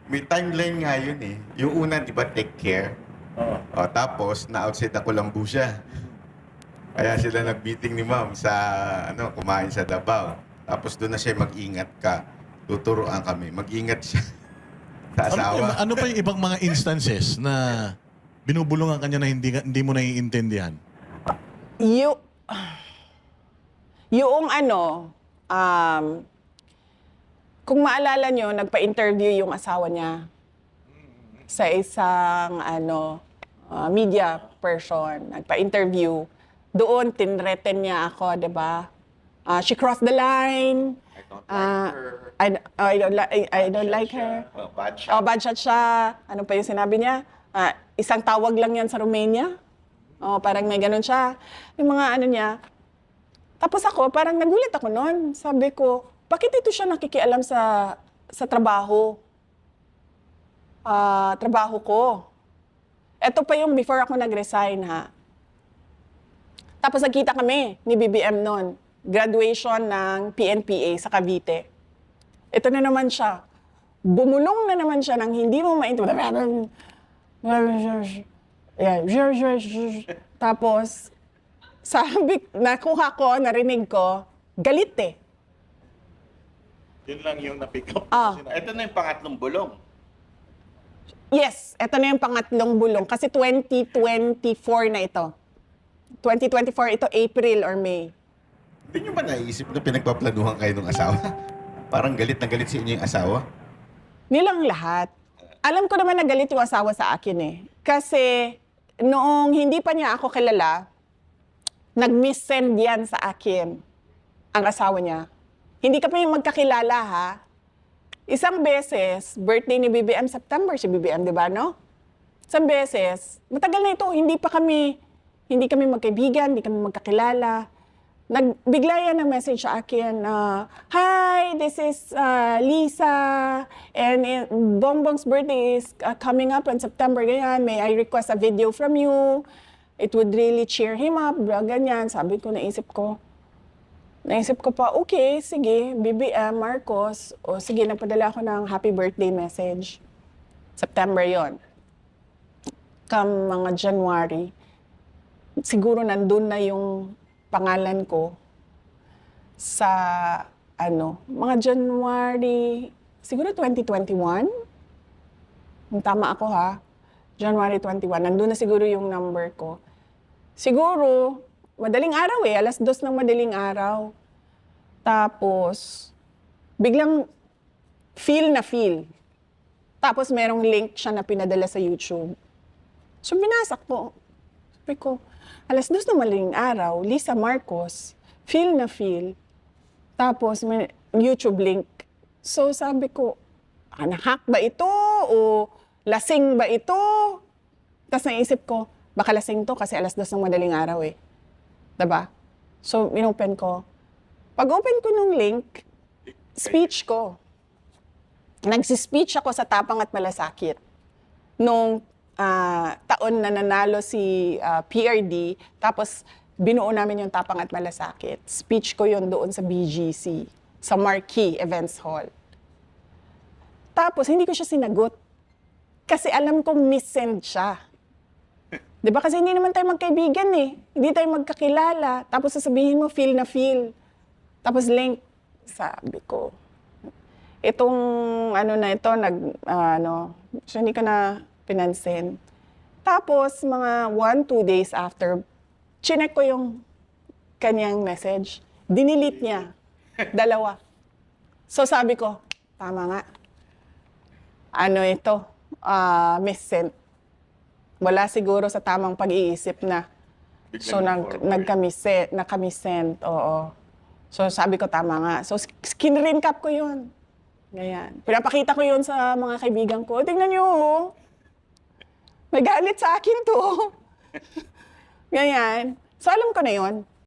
May timeline nga yun eh. Yung una, di ba, take care? Oo. O, tapos, na-outside ako lang po siya. Kaya sila nag-meeting ni ma'am sa, kumain sa Davao. Tapos doon na siya, mag-ingat ka. Tuturuan kami. Mag-ingat siya sa asawa. Ano pa yung ibang mga instances na binubulungan kanya na hindi mo naiintindihan? Yung kung maalala nyo, nagpa-interview yung asawa niya sa isang media person. Nagpa-interview. Doon, tinreten niya ako, di ba? She crossed the line. I don't like her. Bad shot. Bad shot siya. Ano pa yung sinabi niya? Isang tawag lang yan sa Romania. Oh, parang may ganun siya. Yung mga ano niya. Tapos ako, parang nagulat ako noon. Sabi ko, bakit ito siya nakikialam sa trabaho? Trabaho ko. Ito pa yung before ako nag-resign, ha. Tapos nagkita kami ni BBM noon. Graduation ng PNPA sa Cavite. Ito na naman siya. Bumulong na naman siya ng hindi mo maintindihan. Tapos, sabi, nakuha ko, narinig ko, galit eh. Yun lang yung na-pick up. Ito na yung pangatlong bulong. Yes, ito na yung pangatlong bulong. Kasi 2024 na ito. 2024, ito April or May. Hindi nyo ba naisip na pinagpaplanuhan kayo ng asawa? Parang galit na galit sa inyo yung asawa? Nilang lahat. Alam ko naman na galit yung asawa sa akin eh. Kasi noong hindi pa niya ako kilala, nag-miss-send yan sa akin, ang asawa niya. Hindi kami magkakilala ha. Isang beses, birthday ni BBM, September si BBM, di ba, no? Isang beses, matagal na ito, hindi kami magkaibigan, hindi kami magkakilala. Bigla yan ng message sa akin, hi, this is Lisa, and Bongbong's birthday is coming up in September, ganyan, may I request a video from you? It would really cheer him up, ganyan. Sabi ko, naisip ko pa, okay, sige, BBM, Marcos, o sige, napadala ako ng happy birthday message. September yon. Come mga January, siguro nandun na yung pangalan ko sa, mga January, siguro 2021. Kung tama ako ha, January 21, nandun na siguro yung number ko. Siguro, madaling araw eh, 2:00 ng madaling araw. Tapos, biglang feel na feel. Tapos merong link siya na pinadala sa YouTube. So binasak ko. Sabi ko, 2:00 ng madaling araw, Lisa Marcos, feel na feel. Tapos may YouTube link. So sabi ko, nahack ba ito? O lasing ba ito? Tapos naisip ko, baka lasing to kasi 2:00 ng madaling araw eh. Diba? So, inopen ko. Pag-open ko nung link, speech ko. Nagsispeech ako sa Tapang at Malasakit. Nung taon na nanalo si PRD, tapos binuo namin yung Tapang at Malasakit. Speech ko yon doon sa BGC, sa Marquee Events Hall. Tapos, hindi ko siya sinagot. Kasi alam kong miss-send siya. Di ba? Kasi hindi naman tayo magkaibigan eh. Hindi tayo magkakilala. Tapos sasabihin mo, feel na feel. Tapos link. Sabi ko, itong na ito, so hindi ko na pinansin. Tapos mga 1-2 days after, chinek ko yung kanyang message. Dinilit niya. 2. So sabi ko, tama nga. Ito? Miss-sent. Wala siguro sa tamang pag-iisip na. So, nakamisent. Oo. So, sabi ko, tama nga. So, skin-recap ko yun. Ganyan. Pinapakita ko yun sa mga kaibigan ko. Tingnan nyo, oh. May galit sa akin to. Ganyan. So, alam ko na yun.